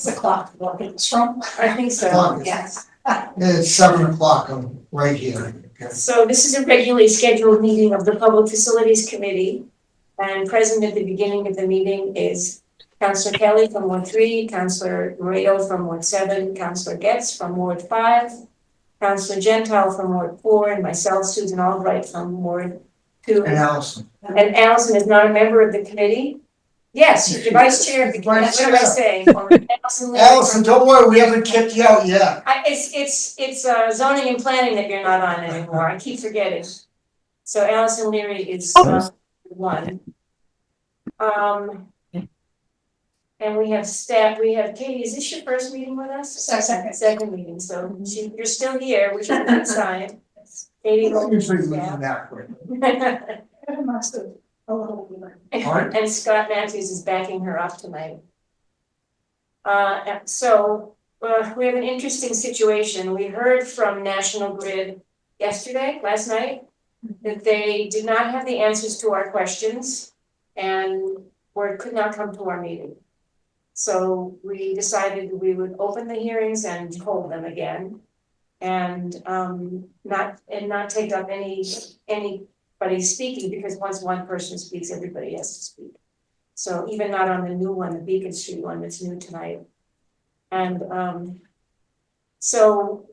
It's the clock, it's from. I think so, Clock. yes. It's 7 o'clock, I'm right here. So this is a regularly scheduled meeting of the Public Facilities Committee. And present at the beginning of the meeting is Councillor Kelly from Ward 3, Councillor Moreno from Ward 7, Councillor Getz from Ward 5, Councillor Gentile from Ward 4, and myself, Susan Albright from Ward 2. And Allison. And Allison is not a member of the committee? Yes, she's the vice chair of the committee. What am I saying? Allison, don't worry, we haven't kicked you out yet. It's zoning and planning that you're not on anymore. I keep forgetting. So Allison Leary is one. And we have staff, Katie, is this your first meeting with us? Second meeting, so you're still here, which is a good sign. Katie. Usually we do that way. And Scott Matthews is backing her up tonight. So we have an interesting situation. We heard from National Grid last night, that they did not have the answers to our questions and could not come to our meeting. So we decided we would open the hearings and hold them again. And not take up anybody speaking, because once one person speaks, everybody has to speak. So even not on the new one, the Beacon Street one that's new tonight. And so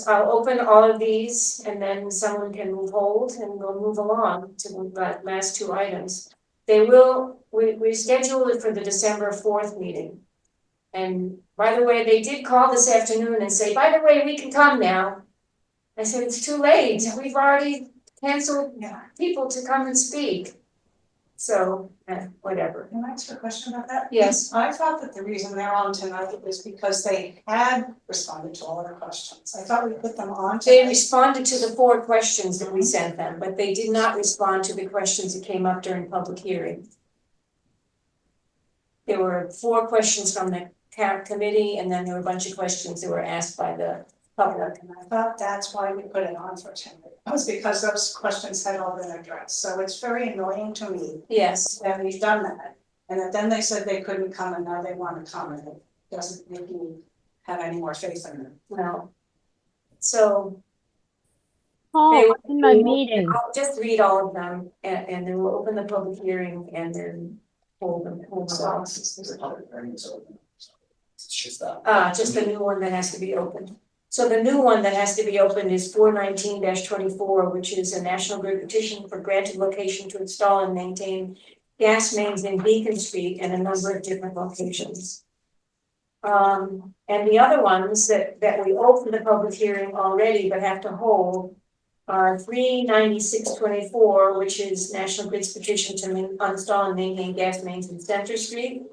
I'll open all of these and then someone can hold and we'll move along to the last two items. We scheduled it for the December 4th meeting. And by the way, they did call this afternoon and say, by the way, we can come now. I said, it's too late. We've already canceled people to come and speak. So, whatever. Can I ask a question about that? Yes. I thought that the reason they're on tonight was because they had responded to all our questions. I thought we put them on They tonight. responded to the 4 questions that we sent them, but they did not respond to the questions that came up during public hearing. There were 4 questions from the committee, and then there were a bunch of questions that were asked by the public. And I thought that's why we put it on for tonight. It was because those questions had all been addressed. So it's very annoying to me Yes, that we've done that. And that then they said they couldn't come and now they want to come, and it doesn't make me have any more faith in them. no. So Oh, in my meeting. I'll just read all of them and then we'll open the public hearing and then hold them off. Just the new one that has to be opened. So the new one that has to be opened is 419-24, which is a National Grid petition for granted location to install and maintain gas mains in Beacon Street and a number of different locations. And the other ones that we opened the public hearing already but have to hold are 396-24, which is National Grid's petition to install and maintain gas mains in Center Street.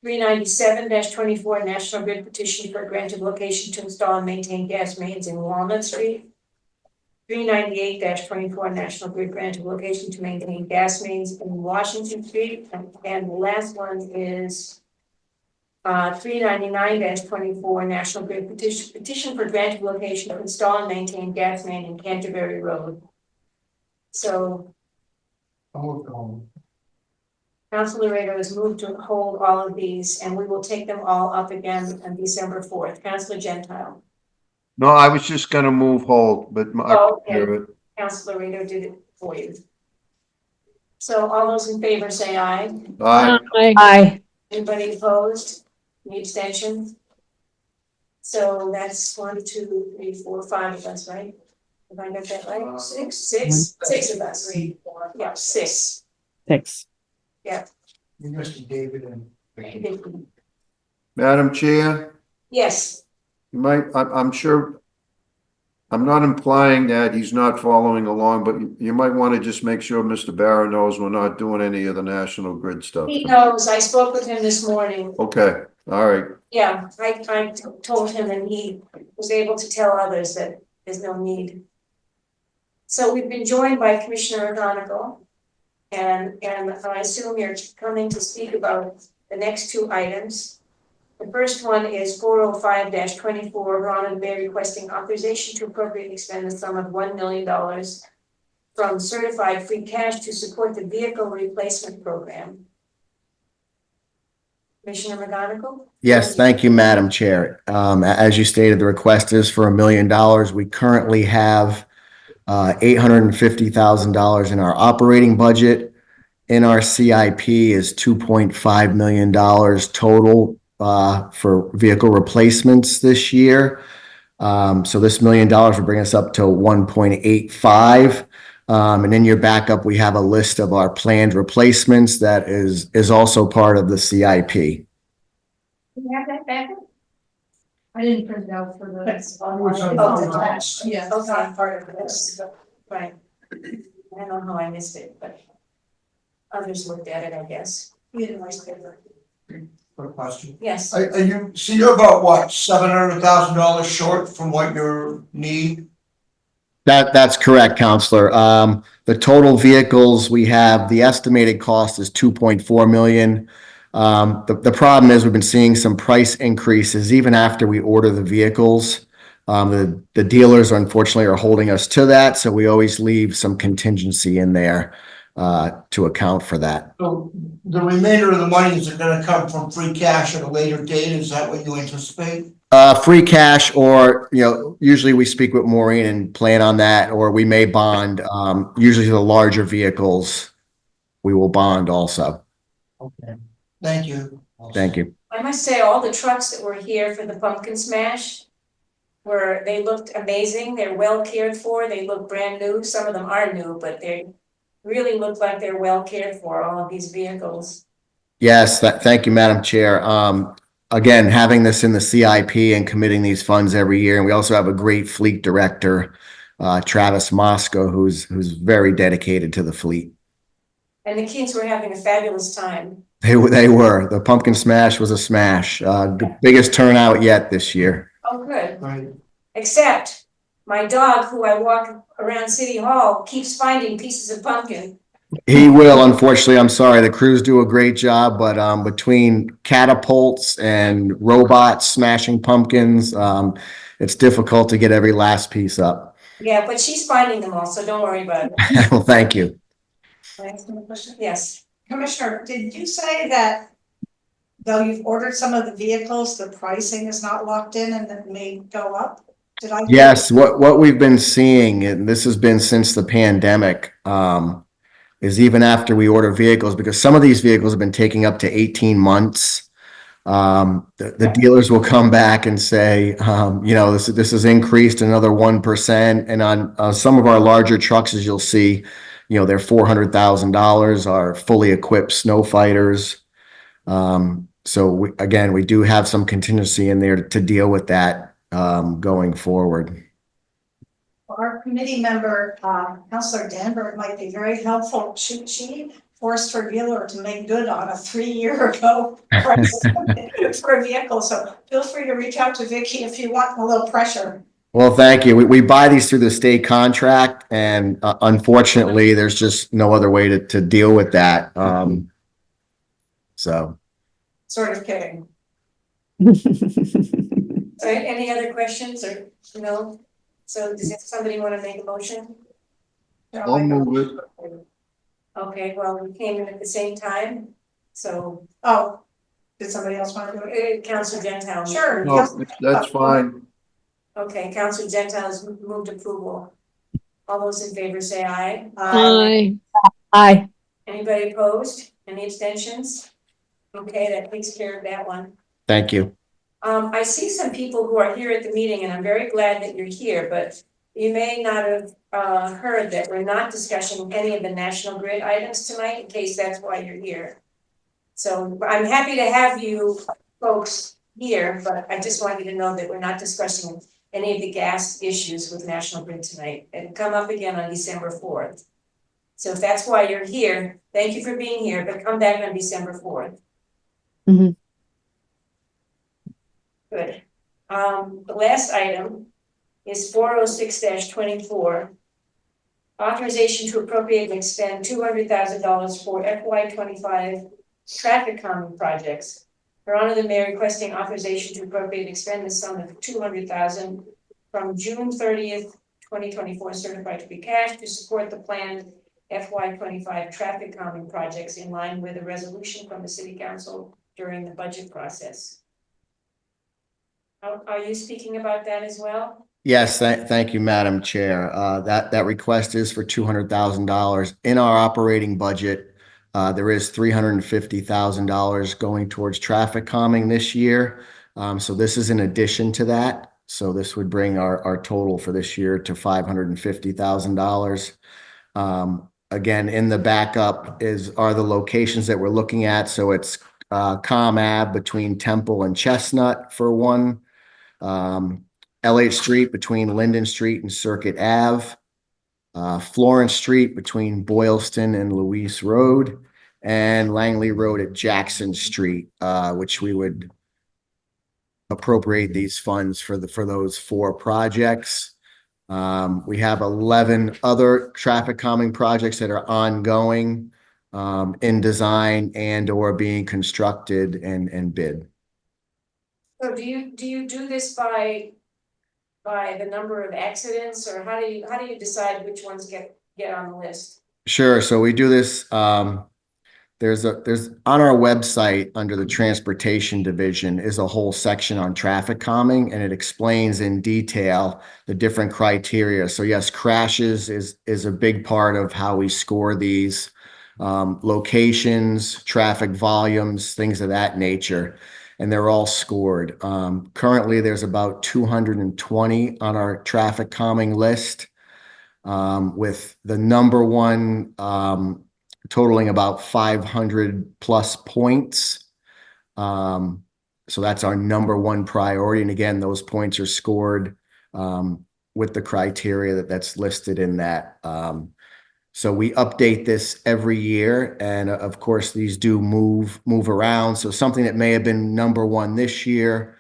397-24, National Grid petition for granted location to install and maintain gas mains in Walnut Street. 398-24, National Grid granted location to maintain gas mains in Washington Street. And the last one is 399-24, National Grid petition for granted location to install and maintain gas main in Canterbury Road. So Councilor Laredo has moved to hold all of these, and we will take them all up again on December 4th. Councilor Gentile. No, I was just gonna move hold, but Okay. Councilor Laredo did it for you. So all those in favor say aye. Aye. Anybody opposed? Any abstentions? So that's 1, 2, 3, 4, 5 of us, right? Have I got that right? Six of us. Yeah, 6. 6. Mr. David and. Madam Chair, Yes, you might, I'm sure, I'm not implying that he's not following along, but you might want to just make sure Mr. Barrow knows we're not doing any of the National Grid stuff. he knows. I spoke with him this morning. Okay, all right. Yeah, I told him and he was able to tell others that there's no need. So we've been joined by Commissioner O'Donegal. And I assume you're coming to speak about the next 2 items. The first one is 405-24, Ron and Bear requesting authorization to appropriately expend the sum of $1 million from certified free cash to support the vehicle replacement program. Commissioner McGonigal? Yes, thank you, Madam Chair. As you stated, the request is for $1 million. We currently have $850,000 in our operating budget. In our CIP is $2.5 million total for vehicle replacements this year. So this $1 million will bring us up to 1.85. And in your backup, we have a list of our planned replacements that is also part of the CIP. Do you have that back? I didn't print it out for the. It's Oh, attached. Yeah. It's not part of this. Right. I don't know how I missed it, but others looked at it, I guess. We didn't waste paper. Quick question. Yes, Are you, so you're about what, $700,000 short from what you need? That's correct, Counselor. The total vehicles we have, the estimated cost is 2.4 million. The problem is we've been seeing some price increases even after we order the vehicles. The dealers unfortunately are holding us to that, so we always leave some contingency in there to account for that. So the remainder of the money is gonna come from free cash at a later date, is that what you anticipate? Free cash, or, usually we speak with Maureen and plan on that, or we may bond, usually the larger vehicles, we will bond also. Okay. Thank you. Thank you. I must say, all the trucks that were here for the pumpkin smash they looked amazing, they're well cared for, they look brand new, some of them are new, but they really look like they're well cared for, all of these vehicles. Yes, thank you, Madam Chair. Again, having this in the CIP and committing these funds every year, and we also have a great fleet director, Travis Mosco, who's very dedicated to the fleet. And the kids were having a fabulous time. They were. The pumpkin smash was a smash. The biggest turnout yet this year. Oh, good. Right. Except my dog, who I walk around City Hall, keeps finding pieces of pumpkin. He will, unfortunately. I'm sorry. The crews do a great job, but between catapults and robots smashing pumpkins, it's difficult to get every last piece up. Yeah, but she's finding them all, so don't worry about it. Well, thank you. Can I ask him a question? Yes. Commissioner, did you say that though you've ordered some of the vehicles, the pricing is not locked in and it may go up? Did I? Yes, what we've been seeing, and this has been since the pandemic, is even after we order vehicles, because some of these vehicles have been taking up to 18 months. The dealers will come back and say, this has increased another 1%. And on some of our larger trucks, as you'll see, they're $400,000, are fully equipped snow fighters. So we do have some contingency in there to deal with that going forward. Our committee member, Councilor Danberg, might be very helpful. She forced her dealer to make good on a 3-year ago price for a vehicle. So feel free to reach out to Vicky if you want a little pressure. Well, thank you. We buy these through the state contract, and unfortunately, there's just no other way to deal with that. So. Sort of kidding. So any other questions or no? So does somebody want to make a motion? I'll move it. Okay, well, we came in at the same time, so Oh, did somebody else want to do it? Council Gentile. Sure. No, that's fine. Okay, Council Gentile's moved approval. All those in favor say aye. Aye. Aye. Anybody opposed? Any abstentions? Okay, that takes care of that one. Thank you. I see some people who are here at the meeting, and I'm very glad that you're here, but you may not have heard that we're not discussing any of the National Grid items tonight, in case that's why you're here. So I'm happy to have you folks here, but I just want you to know that we're not discussing any of the gas issues with National Grid tonight, and come up again on December 4th. So if that's why you're here, thank you for being here, but come back on December 4th. Mhm. Good. The last item is 406-24. Authorization to appropriate and expend $200,000 for FY25 traffic calming projects. Her Honor the Mayor requesting authorization to appropriate and expend the sum of $200,000 from June 30th, 2024 certified to be cash to support the planned FY25 traffic calming projects in line with a resolution from the City Council during the budget process. Are you speaking about that as well? Yes, thank you, Madam Chair. That request is for $200,000 in our operating budget. There is $350,000 going towards traffic calming this year. So this is in addition to that. So this would bring our total for this year to $550,000. Again, in the backup are the locations that we're looking at. So it's Comm Ave between Temple and Chestnut for one. LH Street between Linden Street and Circuit Ave. Florence Street between Boylston and Louise Road. And Langley Road at Jackson Street, which we would appropriate these funds for those 4 projects. We have 11 other traffic calming projects that are ongoing, in design and or being constructed and bid. So do you do this by the number of accidents, or how do you decide which ones get on the list? Sure. So we do this, there's on our website under the transportation division is a whole section on traffic calming, and it explains in detail the different criteria. So yes, crashes is a big part of how we score these, locations, traffic volumes, things of that nature, and they're all scored. Currently there's about 220 on our traffic calming list, with the number one, totaling about 500 plus points. So that's our number one priority. And again, those points are scored with the criteria that's listed in that. So we update this every year. And of course, these do move around. So something that may have been number one this year,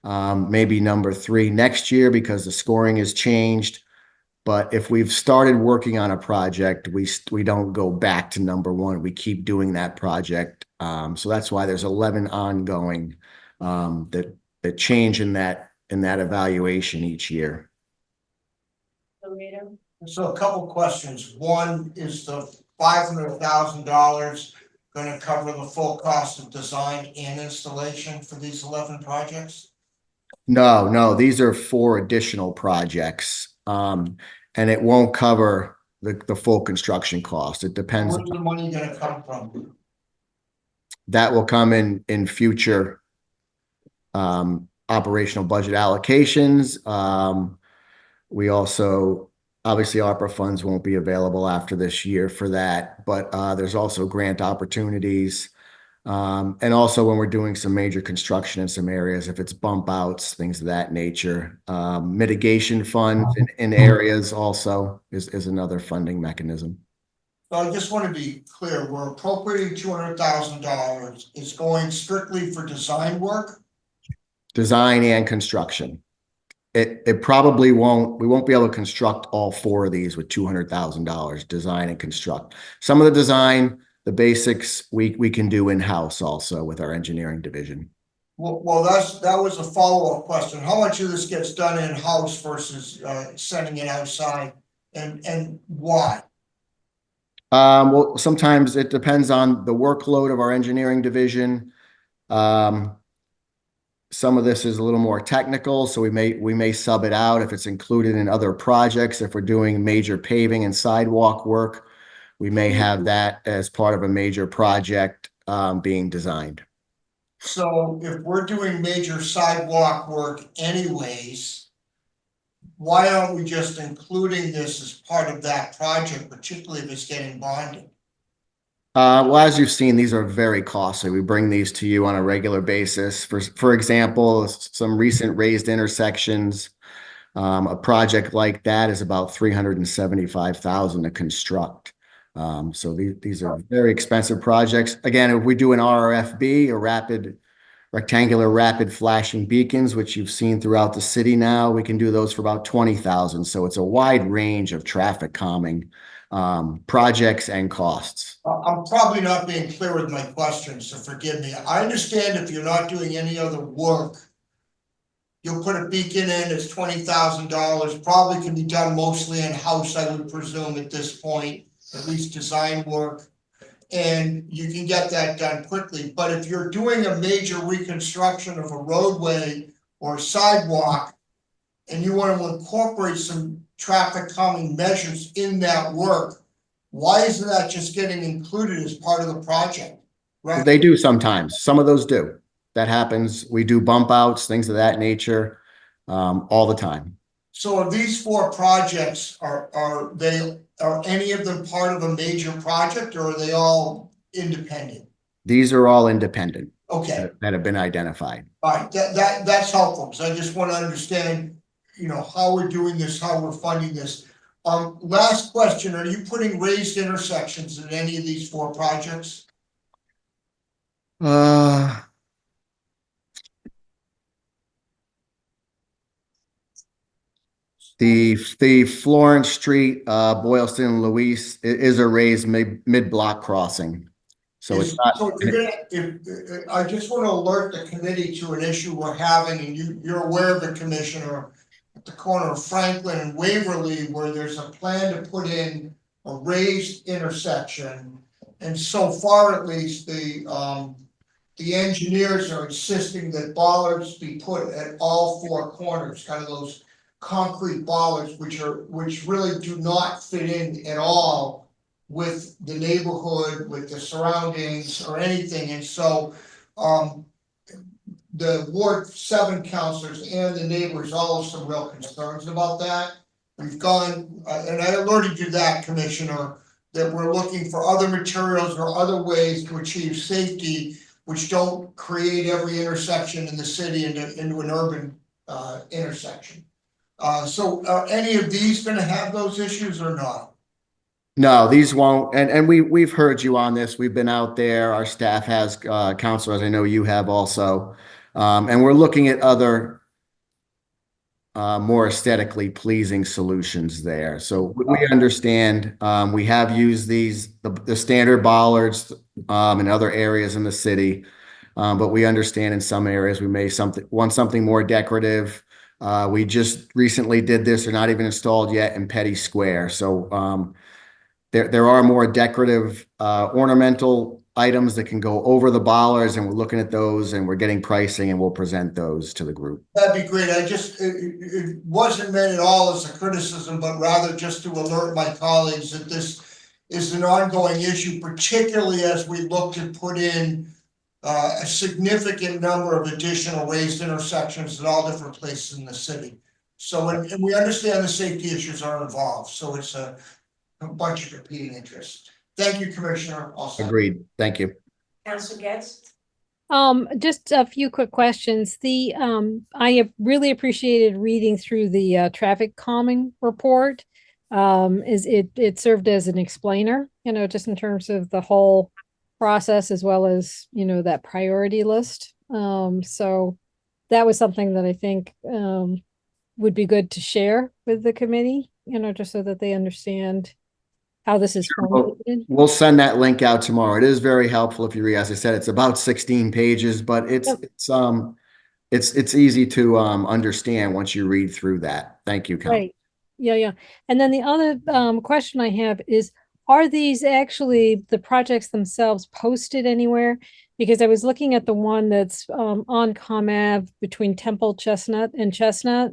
maybe number 3 next year because the scoring has changed. But if we've started working on a project, we don't go back to number 1. We keep doing that project. So that's why there's 11 ongoing that change in that evaluation each year. Loretta? So a couple questions. One, is the $500,000 gonna cover the full cost of design and installation for these 11 projects? No, these are 4 additional projects. And it won't cover the full construction cost. It depends. Where's the money gonna come from? That will come in future operational budget allocations. We also, obviously, ARPA funds won't be available after this year for that, but there's also grant opportunities. And also when we're doing some major construction in some areas, if it's bump outs, things of that nature, mitigation funds in areas also is another funding mechanism. So I just want to be clear, we're appropriating $200,000. It's going strictly for design work? Design and construction. It probably we won't be able to construct all 4 of these with $200,000, design and construct. Some of the design, the basics, we can do in-house also with our engineering division. Well, that was a follow-up question. How much of this gets done in-house versus sending it outside, and why? Well, sometimes it depends on the workload of our engineering division. Some of this is a little more technical, so we may sub it out if it's included in other projects. If we're doing major paving and sidewalk work, we may have that as part of a major project being designed. So if we're doing major sidewalk work anyways, why aren't we just including this as part of that project, particularly if it's getting bonded? Well, as you've seen, these are very costly. We bring these to you on a regular basis. For example, some recent raised intersections, a project like that is about $375,000 to construct. So these are very expensive projects. Again, if we do an RRFB, a rectangular rapid flashing beacons, which you've seen throughout the city now, we can do those for about $20,000. So it's a wide range of traffic calming projects and costs. I'm probably not being clear with my question, so forgive me. I understand if you're not doing any other work, you'll put a beacon in, it's $20,000, probably can be done mostly in-house, I would presume at this point, at least design work. and you can get that done quickly. But if you're doing a major reconstruction of a roadway or sidewalk, and you want to incorporate some traffic calming measures in that work, why isn't that just getting included as part of the project? Right? They do sometimes. Some of those do. That happens. We do bump outs, things of that nature, all the time. So are these 4 projects, are any of them part of a major project, or are they all independent? These are all independent Okay, that have been identified. all right, that's helpful, because I just want to understand, how we're doing this, how we're funding this. Last question, are you putting raised intersections in any of these 4 projects? The Florence Street, Boylston and Luis is a raised mid-block crossing. So it's not. So you're gonna, if, I just want to alert the committee to an issue we're having, and you're aware of it, Commissioner, at the corner of Franklin and Waverly, where there's a plan to put in a raised intersection. And so far, at least, the engineers are insisting that bollards be put at all 4 corners, kind of those concrete bollards, which really do not fit in at all with the neighborhood, with the surroundings or anything. And so, the Ward 7 councilors and the neighbors all have some real concerns about that. We've gone, and I alerted you that, Commissioner, that we're looking for other materials or other ways to achieve safety, which don't create every intersection in the city into an urban intersection. So are any of these gonna have those issues or not? No, these won't. And we've heard you on this. We've been out there. Our staff has, counselors. I know you have also. And we're looking at other more aesthetically pleasing solutions there. So we understand. We have used the standard bollards in other areas in the city. But we understand in some areas we may want something more decorative. We just recently did this. They're not even installed yet in Petty Square. So there are more decorative ornamental items that can go over the bollards, and we're looking at those, and we're getting pricing, and we'll present those to the group. That'd be great. It wasn't meant at all as a criticism, but rather just to alert my colleagues that this is an ongoing issue, particularly as we look to put in a significant number of additional raised intersections at all different places in the city. So, and we understand the safety issues are involved, so it's a bunch of competing interests. Thank you, Commissioner. Also. Agreed. Thank you. Council Getz? Just a few quick questions. I have really appreciated reading through the traffic calming report. It served as an explainer, just in terms of the whole process, as well as, that priority list. So that was something that I think would be good to share with the committee, just so that they understand how this is formulated. We'll send that link out tomorrow. It is very helpful if you read. As I said, it's about 16 pages, but it's easy to understand once you read through that. Thank you, Council. Right. Yeah. And then the other question I have is, are these actually the projects themselves posted anywhere? Because I was looking at the one that's on ComAv between Temple, Chestnut and Chestnut.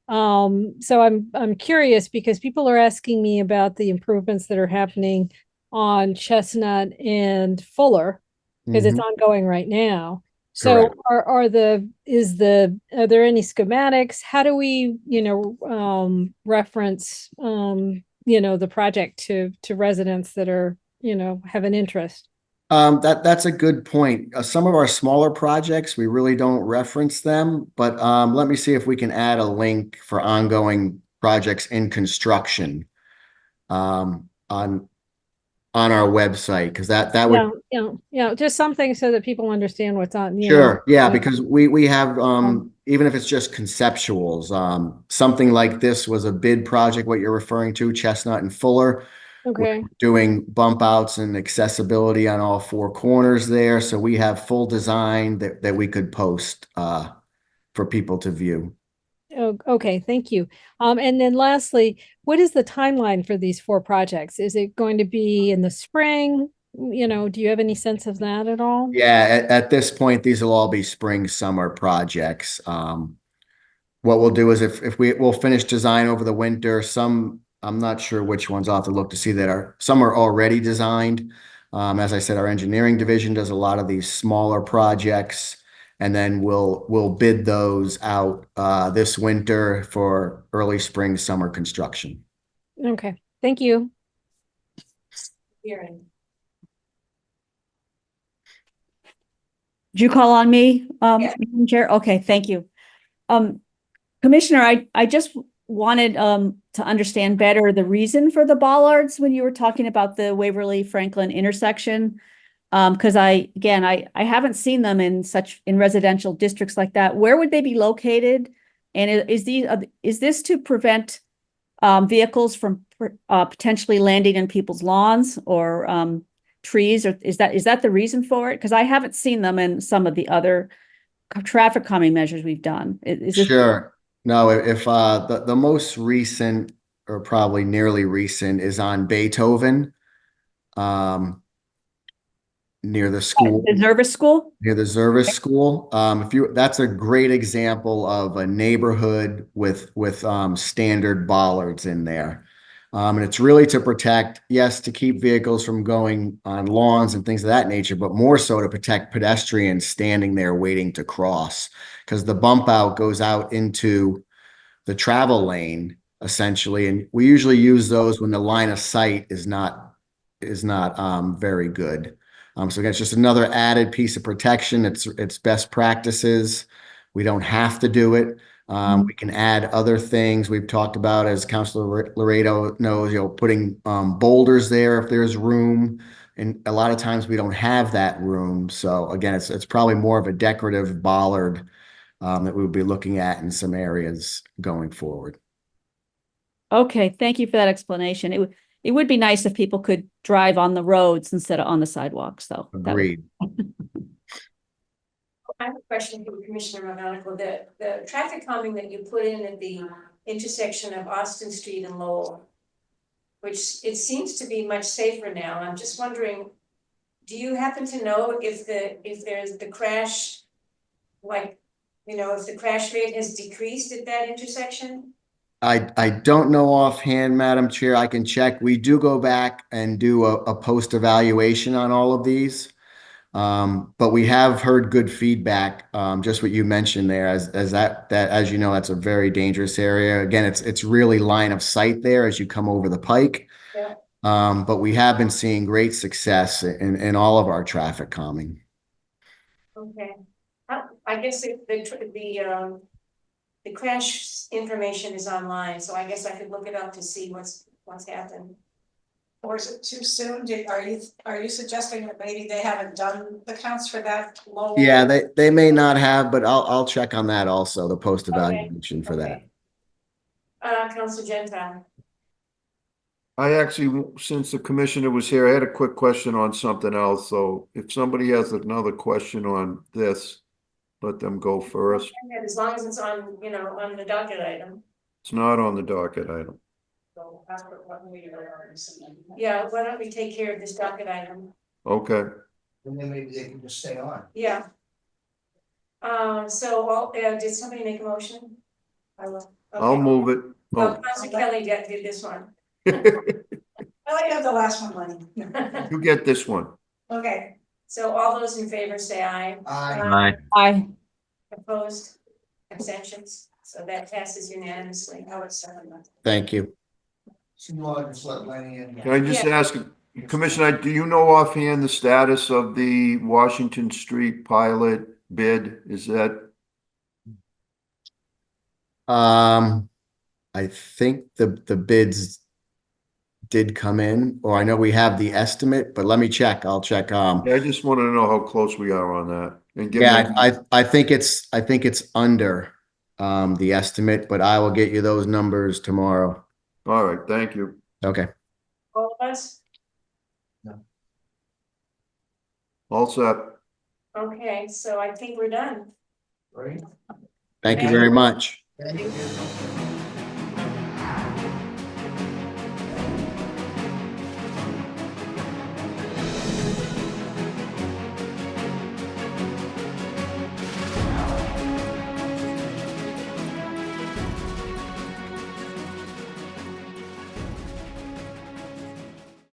So I'm curious, because people are asking me about the improvements that are happening on Chestnut and Fuller, because it's ongoing right now. So are there any schematics? How do we, reference, the project to residents that are, have an interest? That's a good point. Some of our smaller projects, we really don't reference them, but let me see if we can add a link for ongoing projects in construction on our website, because that would just something so that people understand what's on. Sure. Yeah, because we have even if it's just conceptuals, something like this was a bid project, what you're referring to, Chestnut and Fuller. Okay. We're doing bump outs and accessibility on all 4 corners there. So we have full design that we could post for people to view. Oh, okay, thank you. And then lastly, what is the timeline for these 4 projects? Is it going to be in the spring? you know, do you have any sense of that at all? Yeah, at this point, these will all be spring, summer projects. What we'll do is if we'll finish design over the winter, some, I'm not sure which ones. I'll have to look to see that some are already designed. As I said, our engineering division does a lot of these smaller projects. And then we'll bid those out, this winter for early spring, summer construction. Okay, thank you. Hearing. Did you call on me, Yeah. Madam Chair? Okay, thank you. Commissioner, I just wanted to understand better the reason for the bollards when you were talking about the Waverly Franklin intersection. Because I haven't seen them in residential districts like that. Where would they be located? And is this to prevent vehicles from potentially landing in people's lawns or trees, or is that the reason for it? Because I haven't seen them in some of the other traffic calming measures we've done. Is this? Sure. No, if the most recent or probably nearly recent is on Beethoven, near the school. The Zervis School? Near the Zervis School. That's a great example of a neighborhood with standard bollards in there. And it's really to protect, yes, to keep vehicles from going on lawns and things of that nature, but more so to protect pedestrians standing there waiting to cross. Because the bump out goes out into the travel lane, essentially. And we usually use those when the line of sight is not very good. So again, it's just another added piece of protection. It's best practices. We don't have to do it. We can add other things we've talked about, as Councilor Laredo knows, putting boulders there if there's room. And a lot of times we don't have that room. So again, it's probably more of a decorative bollard that we would be looking at in some areas going forward. Okay, thank you for that explanation. It would be nice if people could drive on the roads instead of on the sidewalks, though. Agreed. I have a question for Commissioner McGonigal. The traffic calming that you put in at the intersection of Austin Street and Lowell, which it seems to be much safer now. I'm just wondering, do you happen to know if there's the crash, like, if the crash rate has decreased at that intersection? I don't know offhand, Madam Chair. I can check. We do go back and do a post evaluation on all of these. But we have heard good feedback, just what you mentioned there, as that as you know, that's a very dangerous area. Again, it's really line of sight there as you come over the pike. Yeah. But we have been seeing great success in all of our traffic calming. Okay. I guess the crash information is online, so I guess I could look it up to see what's happened. Or is it too soon? Are you suggesting that maybe they haven't done the counts for that low? Yeah, they may not have, but I'll check on that also, the post evaluation for that. Council Gentile. I actually, since the commissioner was here, I had a quick question on something else. So if somebody has another question on this, let them go first. As long as it's on, on the docket item. It's not on the docket item. Yeah, why don't we take care of this docket item? Okay. And then maybe they can just stay on. Yeah. Did somebody make a motion? I will. I'll Okay. move it. Oh, Oh, Council Kelly did this one. I like to have the last one, Lenny. you get this one. Okay, so all those in favor say aye. Aye. Aye. Opposed, abstentions, so that passes unanimously. Now it's 7. Thank you. So you want to just let Lenny in? Can I just ask, Commissioner, do you know offhand the status of the Washington Street pilot bid? Is that? I think the bids did come in, or I know we have the estimate, but let me check. I'll check. Yeah, I just want to know how close we are on that and give Yeah, me. I think it's under the estimate, but I will get you those numbers tomorrow. All right, thank you. Okay. All of us? All set. Okay, so I think we're done. Right? Thank you very much. Thank you.